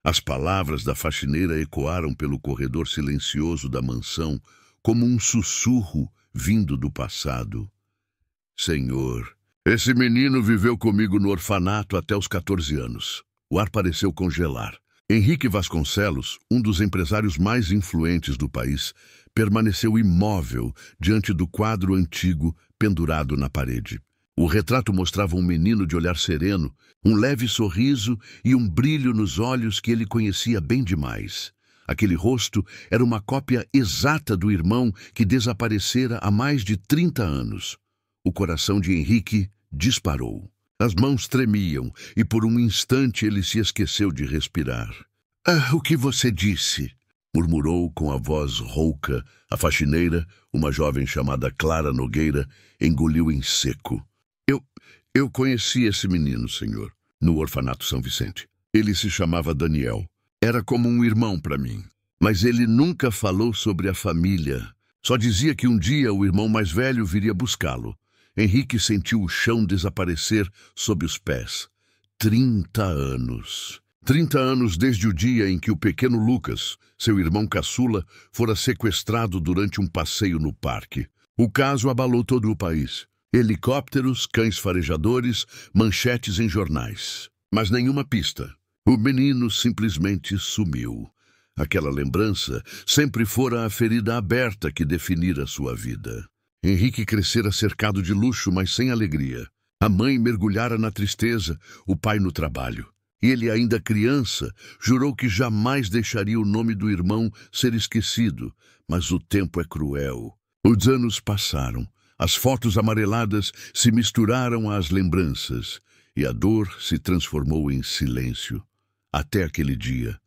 As palavras da faxineira ecoaram pelo corredor silencioso da mansão como um sussurro vindo do passado. Senhor, esse menino viveu comigo no orfanato até os 14 anos. O ar pareceu congelar. Henrique Vasconcelos, um dos empresários mais influentes do país, permaneceu imóvel diante do quadro antigo pendurado na parede. O retrato mostrava um menino de olhar sereno, um leve sorriso e um brilho nos olhos que ele conhecia bem demais. Aquele rosto era uma cópia exata do irmão que desaparecera há mais de 30 anos. O coração de Henrique disparou. As mãos tremiam e por um instante ele se esqueceu de respirar. O que você disse? Murmurou com a voz rouca. A faxineira, uma jovem chamada Clara Nogueira, engoliu em seco. Eu conheci esse menino, senhor, no orfanato São Vicente. Ele se chamava Daniel. Era como um irmão para mim. Mas ele nunca falou sobre a família. Só dizia que um dia o irmão mais velho viria buscá-lo. Henrique sentiu o chão desaparecer sob os pés. 30 anos. 30 anos desde o dia em que o pequeno Lucas, seu irmão caçula, fora sequestrado durante um passeio no parque. O caso abalou todo o país. Helicópteros, cães farejadores, manchetes em jornais. Mas nenhuma pista. O menino simplesmente sumiu. Aquela lembrança sempre fora a ferida aberta que definira sua vida. Henrique crescera cercado de luxo, mas sem alegria. A mãe mergulhara na tristeza, o pai no trabalho. E ele, ainda criança, jurou que jamais deixaria o nome do irmão ser esquecido. Mas o tempo é cruel. Os anos passaram. As fotos amareladas se misturaram às lembranças. E a dor se transformou em silêncio. Até aquele dia.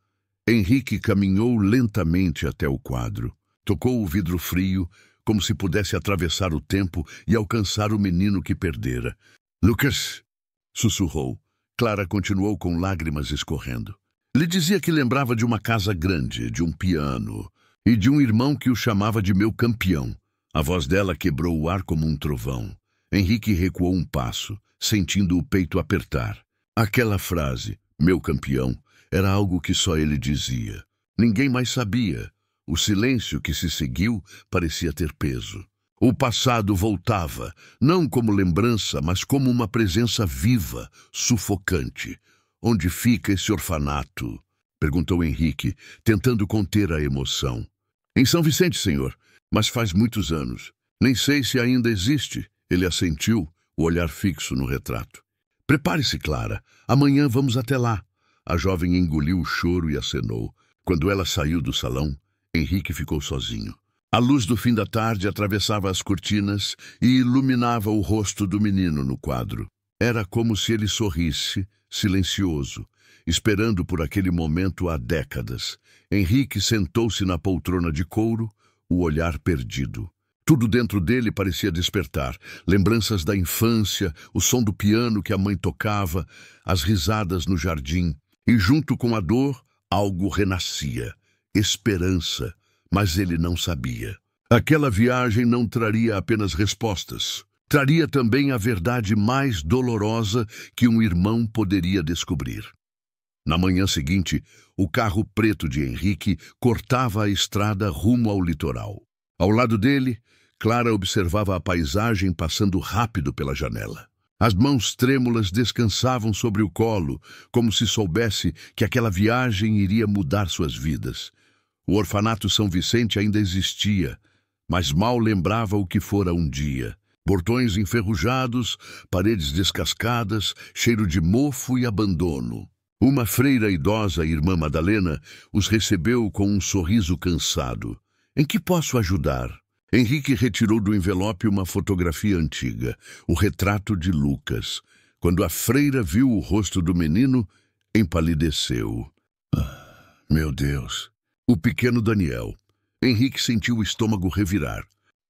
Henrique caminhou lentamente até o quadro. Tocou o vidro frio, como se pudesse atravessar o tempo e alcançar o menino que perdera. Lucas! Sussurrou. Clara continuou com lágrimas escorrendo. Lhe dizia que lembrava de uma casa grande, de um piano, e de um irmão que o chamava de meu campeão. A voz dela quebrou o ar como um trovão. Henrique recuou um passo, sentindo o peito apertar. Aquela frase, meu campeão, era algo que só ele dizia. Ninguém mais sabia. O silêncio que se seguiu parecia ter peso. O passado voltava, não como lembrança, mas como uma presença viva, sufocante. Onde fica esse orfanato? Perguntou Henrique, tentando conter a emoção. Em São Vicente, senhor, mas faz muitos anos. Nem sei se ainda existe. Ele assentiu, o olhar fixo no retrato. Prepare-se, Clara. Amanhã vamos até lá. A jovem engoliu o choro e acenou. Quando ela saiu do salão, Henrique ficou sozinho. A luz do fim da tarde atravessava as cortinas e iluminava o rosto do menino no quadro. Era como se ele sorrisse, silencioso, esperando por aquele momento há décadas. Henrique sentou-se na poltrona de couro, o olhar perdido. Tudo dentro dele parecia despertar. Lembranças da infância, o som do piano que a mãe tocava, as risadas no jardim. E junto com a dor, algo renascia. Esperança. Mas ele não sabia. Aquela viagem não traria apenas respostas. Traria também a verdade mais dolorosa que um irmão poderia descobrir. Na manhã seguinte, o carro preto de Henrique cortava a estrada rumo ao litoral. Ao lado dele, Clara observava a paisagem passando rápido pela janela. As mãos trêmulas descansavam sobre o colo, como se soubesse que aquela viagem iria mudar suas vidas. O orfanato São Vicente ainda existia, mas mal lembrava o que fora um dia. Portões enferrujados, paredes descascadas, cheiro de mofo e abandono. Uma freira idosa, irmã Madalena, os recebeu com um sorriso cansado. Em que posso ajudar? Henrique retirou do envelope uma fotografia antiga, o retrato de Lucas. Quando a freira viu o rosto do menino, empalideceu. Meu Deus! O pequeno Daniel. Henrique sentiu o estômago revirar.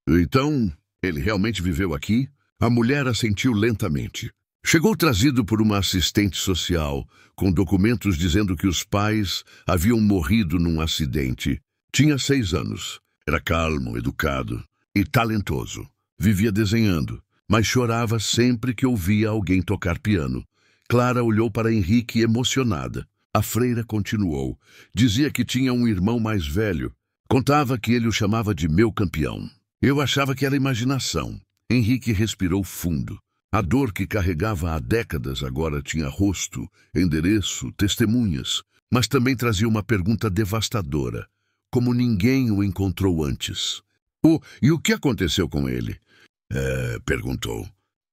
Então, ele realmente viveu aqui? A mulher assentiu lentamente. Chegou trazido por uma assistente social, com documentos dizendo que os pais haviam morrido num acidente. Tinha 6 anos. Era calmo, educado e talentoso. Vivia desenhando, mas chorava sempre que ouvia alguém tocar piano. Clara olhou para Henrique emocionada. A freira continuou. Dizia que tinha um irmão mais velho. Contava que ele o chamava de meu campeão. Eu achava que era imaginação. Henrique respirou fundo. A dor que carregava há décadas agora tinha rosto, endereço, testemunhas, mas também trazia uma pergunta devastadora, como ninguém o encontrou antes. E o que aconteceu com ele? Perguntou.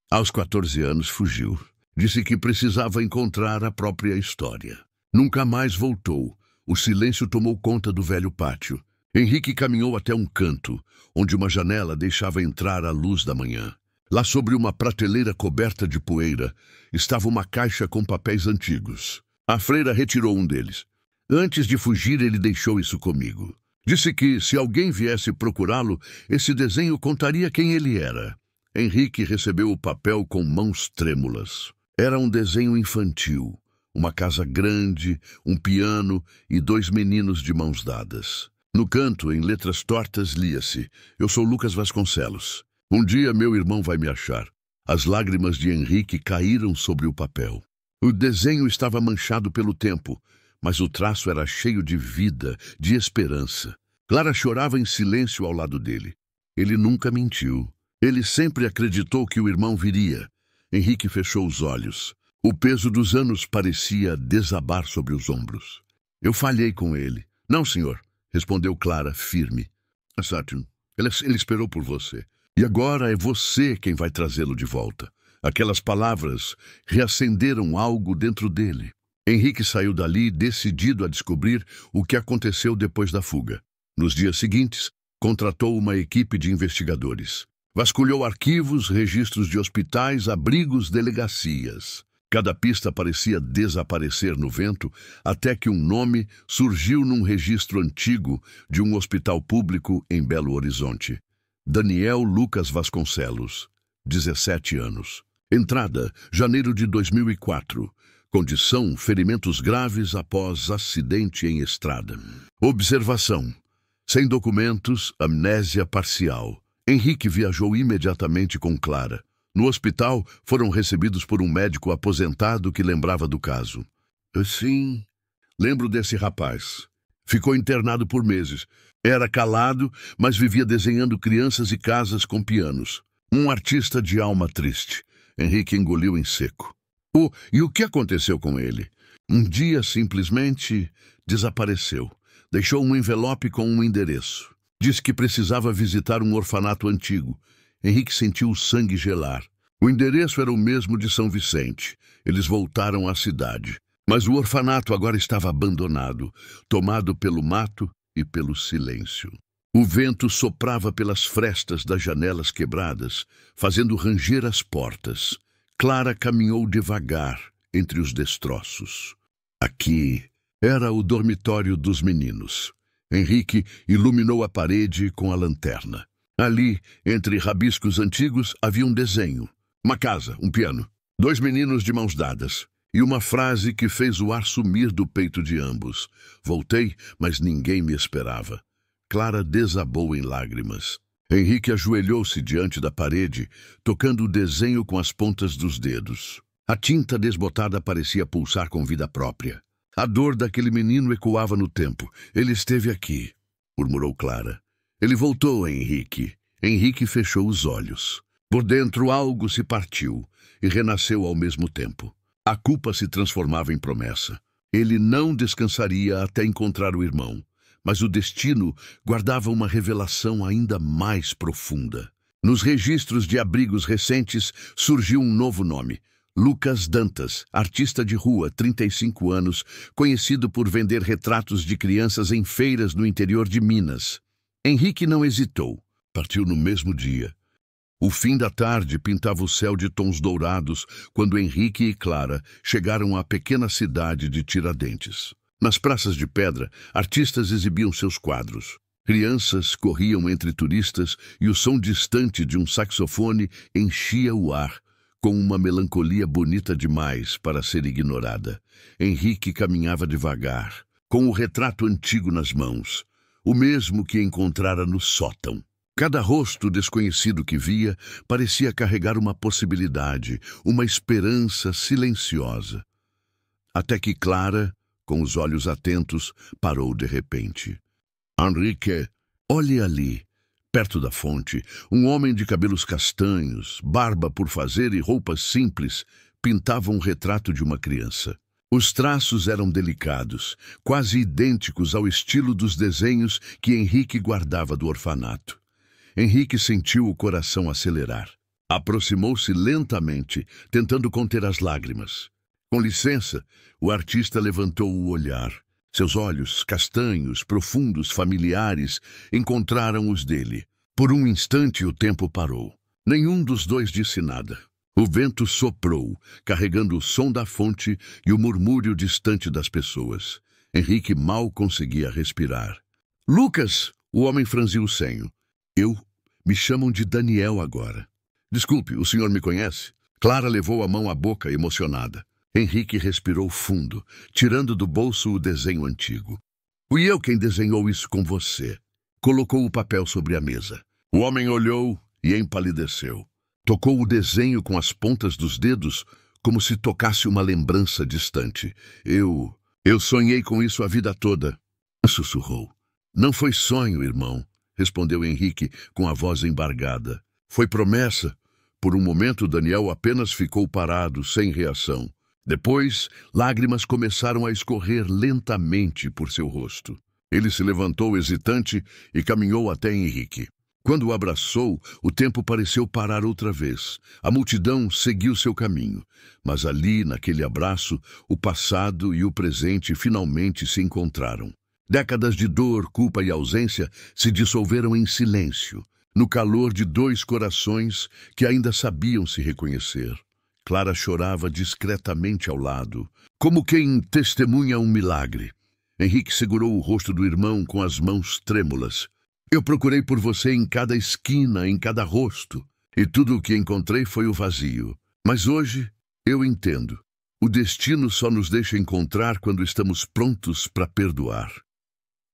Aos 14 anos fugiu. Disse que precisava encontrar a própria história. Nunca mais voltou. O silêncio tomou conta do velho pátio. Henrique caminhou até um canto, onde uma janela deixava entrar a luz da manhã. Lá sobre uma prateleira coberta de poeira, estava uma caixa com papéis antigos. A freira retirou um deles. Antes de fugir, ele deixou isso comigo. Disse que, se alguém viesse procurá-lo, esse desenho contaria quem ele era. Henrique recebeu o papel com mãos trêmulas. Era um desenho infantil. Uma casa grande, um piano e 2 meninos de mãos dadas. No canto, em letras tortas, lia-se: Eu sou Lucas Vasconcelos. Um dia meu irmão vai me achar. As lágrimas de Henrique caíram sobre o papel. O desenho estava manchado pelo tempo, mas o traço era cheio de vida, de esperança. Clara chorava em silêncio ao lado dele. Ele nunca mentiu. Ele sempre acreditou que o irmão viria. Henrique fechou os olhos. O peso dos anos parecia desabar sobre os ombros. Eu falhei com ele. Não, senhor, respondeu Clara, firme. Saturn, ele esperou por você. E agora é você quem vai trazê-lo de volta. Aquelas palavras reacenderam algo dentro dele. Henrique saiu dali decidido a descobrir o que aconteceu depois da fuga. Nos dias seguintes, contratou uma equipe de investigadores. Vasculhou arquivos, registros de hospitais, abrigos, delegacias. Cada pista parecia desaparecer no vento, até que um nome surgiu num registro antigo de um hospital público em Belo Horizonte. Daniel Lucas Vasconcelos, 17 anos. Entrada, janeiro de 2004. Condição, ferimentos graves após acidente em estrada. Observação. Sem documentos, amnésia parcial. Henrique viajou imediatamente com Clara. No hospital, foram recebidos por um médico aposentado que lembrava do caso. Sim, lembro desse rapaz. Ficou internado por meses. Era calado, mas vivia desenhando crianças e casas com pianos. Um artista de alma triste. Henrique engoliu em seco. E o que aconteceu com ele? Um dia, simplesmente, desapareceu. Deixou um envelope com um endereço. Disse que precisava visitar um orfanato antigo. Henrique sentiu o sangue gelar. O endereço era o mesmo de São Vicente. Eles voltaram à cidade. Mas o orfanato agora estava abandonado, tomado pelo mato e pelo silêncio. O vento soprava pelas frestas das janelas quebradas, fazendo ranger as portas. Clara caminhou devagar entre os destroços. Aqui era o dormitório dos meninos. Henrique iluminou a parede com a lanterna. Ali, entre rabiscos antigos, havia um desenho. Uma casa, um piano, 2 meninos de mãos dadas. E uma frase que fez o ar sumir do peito de ambos. Voltei, mas ninguém me esperava. Clara desabou em lágrimas. Henrique ajoelhou-se diante da parede, tocando o desenho com as pontas dos dedos. A tinta desbotada parecia pulsar com vida própria. A dor daquele menino ecoava no tempo. Ele esteve aqui, murmurou Clara. Ele voltou, Henrique. Henrique fechou os olhos. Por dentro algo se partiu e renasceu ao mesmo tempo. A culpa se transformava em promessa. Ele não descansaria até encontrar o irmão, mas o destino guardava uma revelação ainda mais profunda. Nos registros de abrigos recentes surgiu um novo nome. Lucas Dantas, artista de rua, 35 anos, conhecido por vender retratos de crianças em feiras no interior de Minas. Henrique não hesitou. Partiu no mesmo dia. O fim da tarde pintava o céu de tons dourados quando Henrique e Clara chegaram à pequena cidade de Tiradentes. Nas praças de pedra, artistas exibiam seus quadros. Crianças corriam entre turistas e o som distante de um saxofone enchia o ar, com uma melancolia bonita demais para ser ignorada. Henrique caminhava devagar, com o retrato antigo nas mãos, o mesmo que encontrara no sótão. Cada rosto desconhecido que via parecia carregar uma possibilidade, uma esperança silenciosa. Até que Clara Com os olhos atentos, parou de repente. Henrique, olhe ali, perto da fonte, um homem de cabelos castanhos, barba por fazer e roupas simples, pintava um retrato de uma criança. Os traços eram delicados, quase idênticos ao estilo dos desenhos que Henrique guardava do orfanato. Henrique sentiu o coração acelerar. Aproximou-se lentamente, tentando conter as lágrimas. Com licença, o artista levantou o olhar. Seus olhos, castanhos, profundos, familiares, encontraram os dele. Por um instante o tempo parou. Nenhum dos dois disse nada. O vento soprou, carregando o som da fonte e o murmúrio distante das pessoas. Henrique mal conseguia respirar. Lucas! O homem franziu o senho. Me chamam de Daniel agora. Desculpe, o senhor me conhece? Clara levou a mão à boca, emocionada. Henrique respirou fundo, tirando do bolso o desenho antigo. Fui eu quem desenhou isso com você. Colocou o papel sobre a mesa. O homem olhou e empalideceu. Tocou o desenho com as pontas dos dedos, como se tocasse uma lembrança distante. Eu sonhei com isso a vida toda, sussurrou. Não foi sonho, irmão, respondeu Henrique com a voz embargada. Foi promessa. Por um momento, Daniel apenas ficou parado, sem reação. Depois, lágrimas começaram a escorrer lentamente por seu rosto. Ele se levantou hesitante e caminhou até Henrique. Quando o abraçou, o tempo pareceu parar outra vez. A multidão seguiu seu caminho. Mas ali, naquele abraço, o passado e o presente finalmente se encontraram. Décadas de dor, culpa e ausência se dissolveram em silêncio, no calor de dois corações que ainda sabiam se reconhecer. Clara chorava discretamente ao lado, como quem testemunha um milagre. Henrique segurou o rosto do irmão com as mãos trêmulas. Eu procurei por você em cada esquina, em cada rosto, e tudo o que encontrei foi o vazio. Mas hoje eu entendo. O destino só nos deixa encontrar quando estamos prontos para perdoar.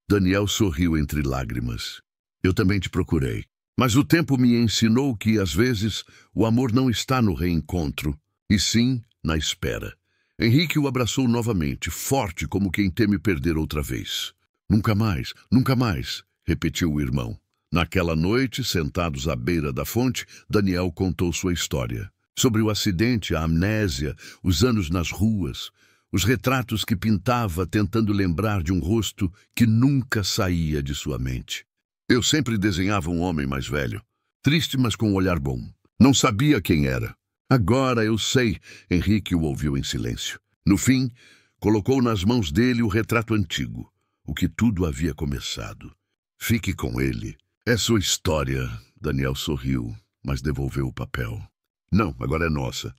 Daniel sorriu entre lágrimas. Eu também te procurei. Mas o tempo me ensinou que, às vezes, o amor não está no reencontro, e sim na espera. Henrique o abraçou novamente, forte como quem teme perder outra vez. Nunca mais, repetiu o irmão. Naquela noite, sentados à beira da fonte, Daniel contou sua história. Sobre o acidente, a amnésia, os anos nas ruas, os retratos que pintava tentando lembrar de um rosto que nunca saía de sua mente. Eu sempre desenhava um homem mais velho, triste, mas com um olhar bom. Não sabia quem era. Agora eu sei, Henrique o ouviu em silêncio. No fim, colocou nas mãos dele o retrato antigo, o que tudo havia começado. Fique com ele. É sua história. Daniel sorriu, mas devolveu o papel. Não, agora é nossa.